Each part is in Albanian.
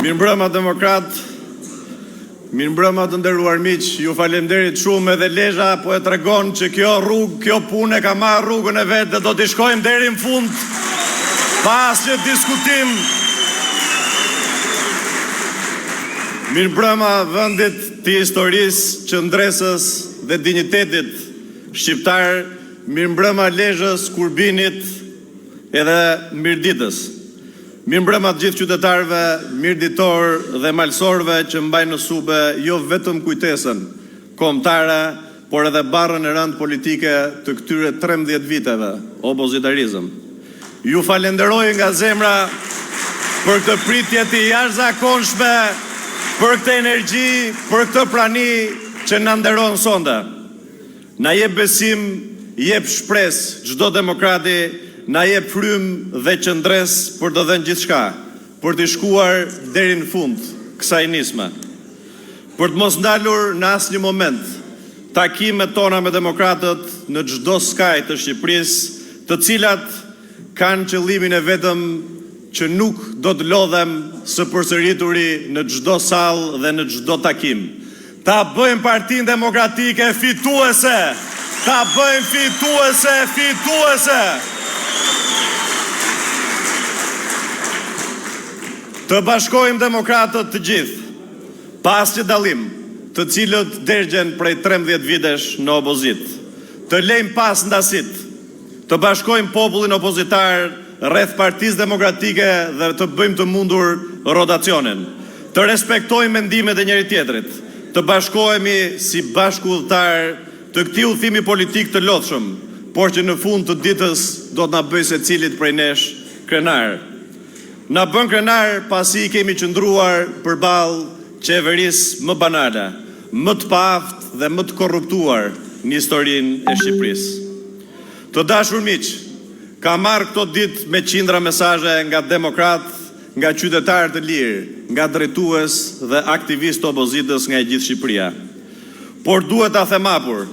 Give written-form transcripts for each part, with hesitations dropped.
Mirëmbrëma demokrat, mirëmbrëma të nderuar miq, ju falenderit shumë edhe Lezha po e tregon që kjo rrugë, kjo punë ka marrë rrugën e vet dhe do t'i shkojmë deri në fund pas një diskutim. Mirëmbrëma vendit të historisë, qëndresës dhe dinjitetit shqiptar, mirëmbrëma Lezhës, Kurbinit edhe Mirditës. Mirëmbrëma të gjithë qytetarëve, mirëditor dhe malsorëve që mbajnë në sube jo vetëm kujtesën kombëtare, por edhe barrën e rëndë politike të këtyre 13 viteve opozitarizëm. Ju falenderoj nga zemra për këtë pritje të jashtëzakonshme, për këtë energji, për këtë prani që na nderon sonte. Na jep besim, jep shpresë çdo demokrati, na jep frymë dhe qëndres për të dhënë gjithçka, për të shkuar deri në fund kësaj nisme. Për të mos ndalur në asnjë moment takimet tona me demokratët në çdo skaj të Shqipërisë, të cilat kanë qëllimin e vetëm që nuk do të lodhem së përsërituri në çdo sallë dhe në çdo takim. Ta bëjmë Partinë Demokratike fituese, ta bëjmë fituese. Të bashkojmë demokratët të gjithë, pas që dallim, të cilët dërgjen prej 13 vitesh në opozit, të lejmë pas ndasit, të bashkojmë popullin opozitar rreth Partisë Demokratike dhe të bëjmë të mundur rotacionin, të respektojmë mendimet e njëri tjetrit, të bashkohemi si bashkëudhëtar të këtij udhëtimi politik të lodhshëm, por që në fund të ditës do të na bëjë secilit prej nesh krenar. Na bën krenar pasi i kemi qëndruar përballë qeverisë më banale, më të paaftë dhe më të korruptuar në historinë e Shqipërisë. Të dashur miq, ka marrë këto ditë me qindra mesazhe nga demokratë, nga qytetarë të lirë, nga drejtues dhe aktivistë opozitës nga e gjithë Shqipëria. Por duhet ta them hapur,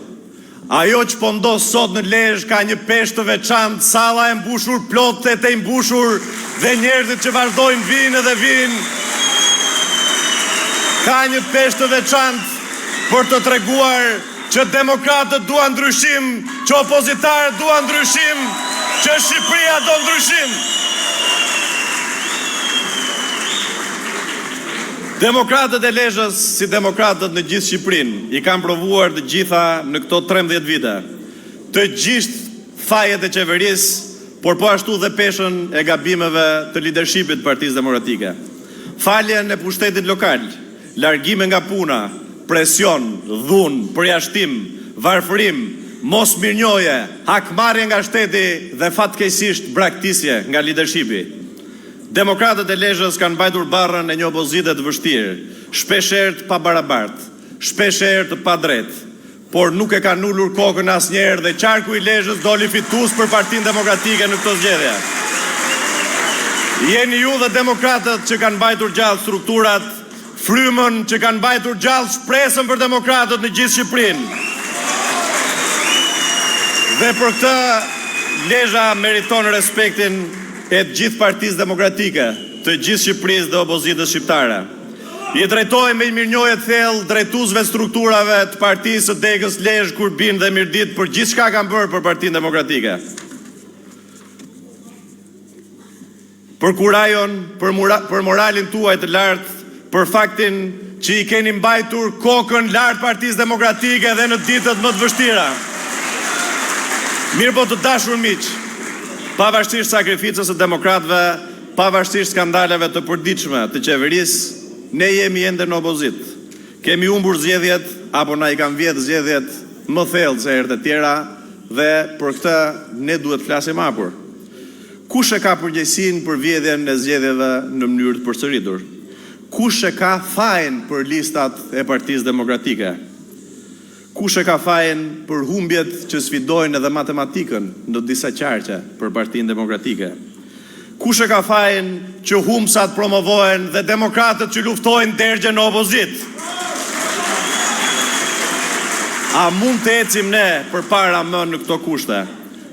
ajo që po ndos sot në Lezhë ka një peshë të veçantë, salla e mbushur, plotet e mbushur dhe njerëzit që vazhdojnë vinë dhe vinë. Ka një peshë të veçantë për të treguar që demokratët duan ndryshim, që opozitarët duan ndryshim, që Shqipëria do ndryshim. Demokratët e Lezhës, si demokratët në gjithë Shqipërinë, i kanë provuar të gjitha në këto 13 vite, të gjithë fajet e qeverisë, por po ashtu dhe peshën e gabimeve të lidershipit të Partisë Demokratike. Faljen e pushtetit lokal, largime nga puna, presion, dhunë, përjashtim, varfërim, mos mirënjohje, hakmarrje nga shteti dhe fatkeqësisht braktisje nga lidershipi. Demokratët e Lezhës kanë mbajtur barrën e një opozite të vështirë, shpeshherë të pabarabartë, shpeshherë të padrejtë, por nuk e kanë ulur kokën asnjëherë dhe qarku i Lezhës doli fitues për Partinë Demokratike në këtë zgjedhje. Jeni ju dhe demokratët që kanë mbajtur gjallë strukturat, frymën që kanë mbajtur gjallë shpresën për demokratët në gjithë Shqipërinë. Dhe për këtë Lezhë meriton respektin e të gjithë Partisë Demokratike, të gjithë Shqipërisë dhe opozitës shqiptare. I drejtojmë me mirënjohje të thellë drejtuesve strukturave të Partisë së Degës, Lezhë, Kurbin dhe Mirdit për gjithçka kanë bërë për Partinë Demokratike. Për kurajon, për moralin tuaj të lartë, për faktin që i keni mbajtur kokën lart Partisë Demokratike dhe në ditët më të vështira. Mirë po të dashur miq, pavarësisht sakrificës së demokratëve, pavarësisht skandaleve të përditshme të qeverisë, ne jemi ende në opozit. Kemi humbur zgjedhjet, apo na i kanë vjedhur zgjedhjet më thellë se herët e tjera, dhe për këtë ne duhet të flasim hapur. Kush e ka përgjegjësinë për vjedhjen e zgjedhjeve në mënyrë të përsëritur? Kush e ka fajin për listat e Partisë Demokratike? Kush e ka fajin për humbjet që sfidojnë edhe matematikën në disa qarqe për Partinë Demokratike? Kush e ka fajin që humbsat promovohen dhe demokratët që luftojnë dërgjen në opozit? A mund të ecim ne përpara më në këto kushte,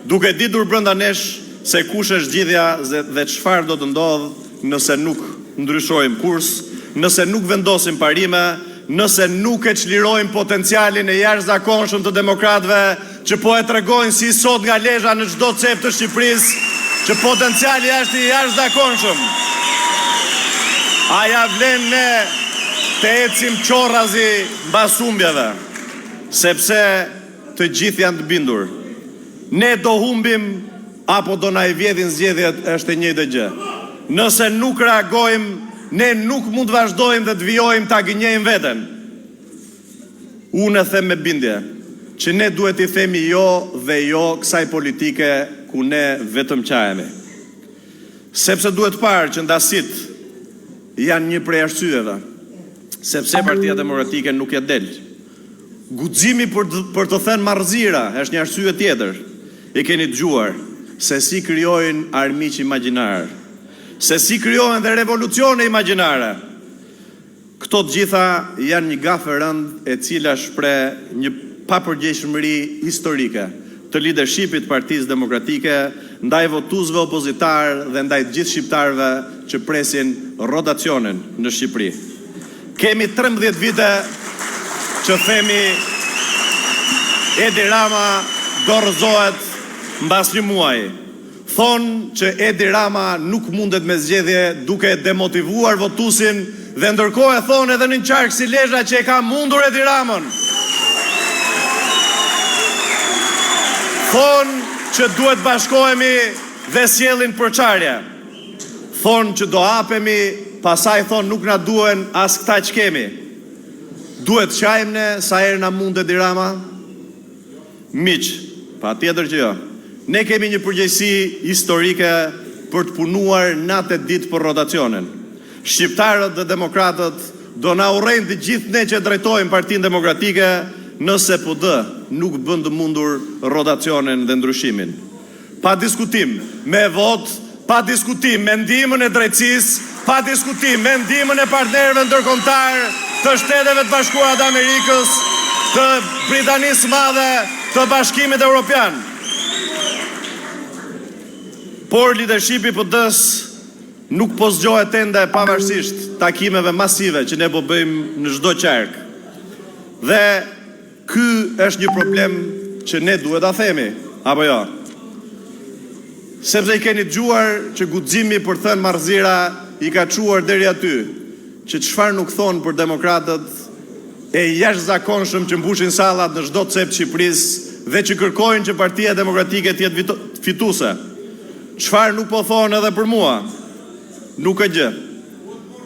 duke ditur brenda nesh se kush është zgjidhja dhe çfarë do të ndodhë nëse nuk ndryshojmë kurs, nëse nuk vendosim parime, nëse nuk e çlirojmë potencialin e jashtëzakonshëm të demokratëve, që po e tregojnë si sot nga Lezhë në çdo cep të Shqipërisë, që potenciali është i jashtëzakonshëm. A ja vlen ne të ecim qorrazi mbas humbjeve, sepse të gjithë janë të bindur. Ne do humbim apo do na i vjedhin zgjedhjet, është e njëjta gjë. Nëse nuk reagojmë, ne nuk mund të vazhdojmë dhe të vijojmë ta gënjejmë veten. Unë e them me bindje që ne duhet i themi jo dhe jo kësaj politike ku ne vetëm qajemi. Sepse duhet parë që ndasit janë një prej arsyeve, sepse Partia Demokratike nuk ja del. Guximi për të thënë marrëzira është një arsye tjetër. E keni dëgjuar se si krijojnë armiq imagjinar, se si krijojnë dhe revolucione imagjinare. Këto të gjitha janë një gafë e rëndë e cila shpreh një papërgjegjshmëri historike të leadershipit të Partisë Demokratike ndaj votuesve opozitar dhe ndaj të gjithë shqiptarëve që presin rotacionin në Shqipëri. Kemi 13 vite që themi Edi Rama dorëzohet mbas një muaji. Thonë që Edi Rama nuk mundet me zgjedhje duke demotivuar votuesin dhe ndërkohë e thonë edhe në një qark si Lezhë që e ka mundur Edi Ramën. Thonë që duhet bashkohemi dhe sjellin përçarje. Thonë që do hapemi, pasaj thonë nuk na duhen as këta që kemi. Duhet qajmë ne sa herë na mund Edi Rama? Miq, patjetër që jo. Ne kemi një përgjegjësi historike për të punuar natë e ditë për rotacionin. Shqiptarët dhe demokratët do na urrejnë të gjithë ne që drejtojmë Partinë Demokratike nëse PD nuk bën të mundur rotacionin dhe ndryshimin. Pa diskutim, me vot, pa diskutim, me ndihmën e drejtësisë, pa diskutim, me ndihmën e partnerëve ndërkombëtar të Shteteve të Bashkuara të Amerikës, të Britanisë së Madhe, të Bashkimit Evropian. Por leadershipi i PD-s nuk po zgjohet ende pavarësisht takimeve masive që ne po bëjmë në çdo qark. Dhe ky është një problem që ne duhet ta themi, apo jo? Sepse i keni dëgjuar që guximi për thënë marrëzira i ka çuar deri aty, që çfarë nuk thonë për demokratët e jashtëzakonshëm që mbushin sallat në çdo cep të Shqipërisë dhe që kërkojnë që Partia Demokratike të jetë fituese. Çfarë nuk po thonë edhe për mua? Nuk e gjë.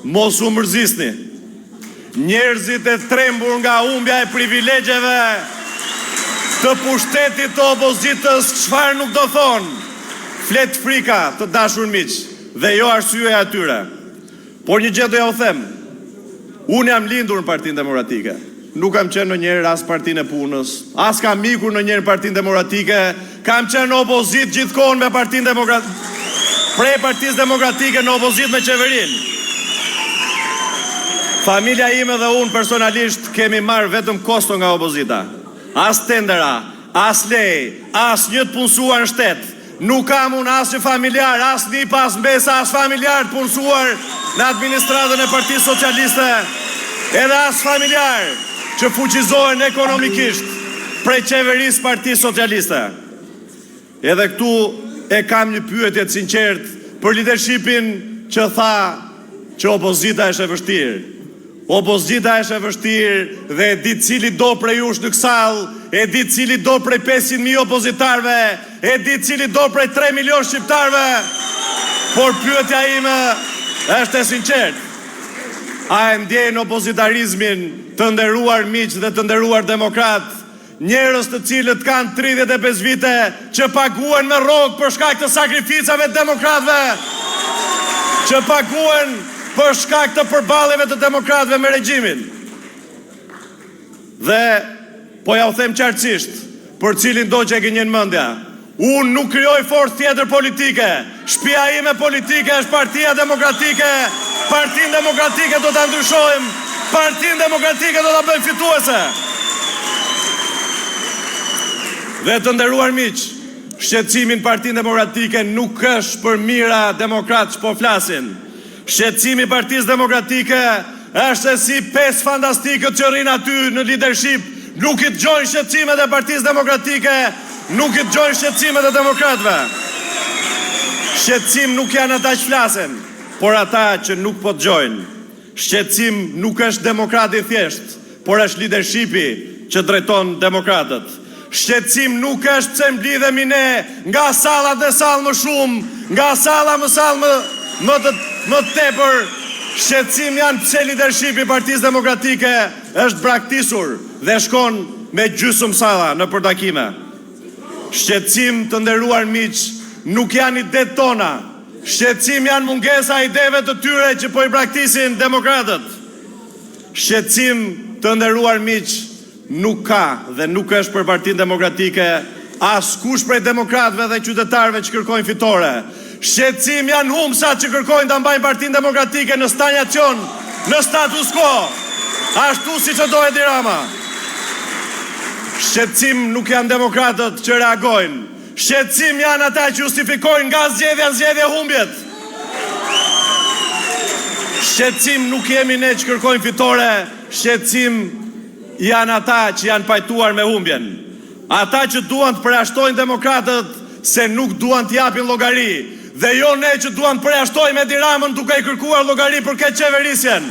Mos u mërzisni. Njerëzit e trembur nga humbja e privilegjeve të pushtetit të opozitës, çfarë nuk do thonë? Flet frika, të dashur miq, dhe jo arsyeja e tyre. Por një gjë do ja u them. Unë jam lindur në Partinë Demokratike. Nuk kam qenë ndonjëherë as Partinë e Punës, as kam ikur ndonjëherë në Partinë Demokratike, kam qenë në opozit gjithkohon me Partinë Demokratike, prej Partisë Demokratike në opozit me qeverinë. Familja ime dhe unë personalisht kemi marrë vetëm kosto nga opozita. As tendera, as lej, as një të punësuar në shtet. Nuk kam unë as një familjar, as një pas mbesa, as familjar të punësuar në administratën e Partisë Socialiste, edhe as familjar që fuqizohen ekonomikisht prej qeverisë Partisë Socialiste. Edhe këtu e kam një pyetje të sinqert për leadershipin që tha që opozita është e vështirë. Opozita është e vështirë dhe e di cili do prej jush në kësall, e di cili do prej 500.000 opozitarve, e di cili do prej 3 milion shqiptarve, por pyetja ime është e sinqert. A e ndjejnë opozitarizmin të nderuar miq dhe të nderuar demokrat, njerëz të cilët kanë 35 vite që paguhen me rrogë për shkak të sakrificave të demokratëve, që paguhen për shkak të përballjeve të demokratëve me regjimin. Dhe po ja u them qartësisht, për cilin do që e gënjen mendja, unë nuk krijoj forcë tjetër politike. Shtëpia ime politike është Partia Demokratike. Partinë Demokratike do ta ndryshojmë. Partinë Demokratike do ta bëjmë fituese. Dhe të nderuar miq, shqetësimi në Partinë Demokratike nuk është për mira demokratë që po flasin. Shqetësimi i Partisë Demokratike është se si 5 fantastikët që rinë aty në leadership nuk i dëgjojnë shqetësimet e Partisë Demokratike, nuk i dëgjojnë shqetësimet e demokratëve. Shqetësim nuk janë ata që flasen, por ata që nuk po dëgjojnë. Shqetësim nuk është demokrati thjesht, por është leadershipi që drejton demokratët. Shqetësim nuk është se mblidhemi ne nga sallat dhe sallë më shumë, nga salla më sallë më tepër. Shqetësim janë pse leadershipi i Partisë Demokratike është braktisur dhe shkon me gjysmë salla në përtakime. Shqetësim, të nderuar miq, nuk janë idetë tona. Shqetësim janë mungesa e ideve të tyre që po i braktisin demokratët. Shqetësim, të nderuar miq, nuk ka dhe nuk është për Partinë Demokratike askush prej demokratëve dhe qytetarëve që kërkojnë fitore. Shqetësim janë humbsat që kërkojnë ta mbajnë Partinë Demokratike në stagnacion, në status quo, ashtu siç e do Edi Rama. Shqetësim nuk janë demokratët që reagojnë. Shqetësim janë ata që justifikojnë nga zgjedhja humbjet. Shqetësim nuk jemi ne që kërkojnë fitore, shqetësim janë ata që janë pajtuar me humbjen. Ata që duan të përjashtojnë demokratët se nuk duan të japin llogari. Dhe jo ne që duan të përjashtojmë Edi Ramën duke i kërkuar llogari për këtë qeverisjen,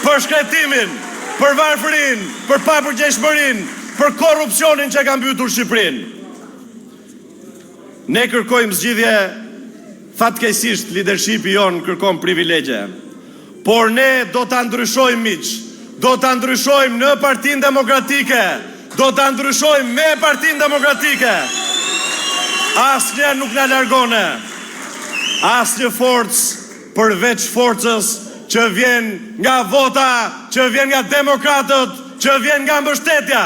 për shkretimin, për varfërinë, për papërgjegjshmërinë, për korrupsionin që ka mbytur Shqipërinë. Ne kërkojmë zgjidhje, fatkeqësisht leadershipi jon kërkon privilegje. Por ne do ta ndryshojmë miq, do ta ndryshojmë në Partinë Demokratike, do ta ndryshojmë me Partinë Demokratike. Asnjë nuk na largone. Asnjë forcë përveç forcës që vjen nga vota, që vjen nga demokratët, që vjen nga mbështetja.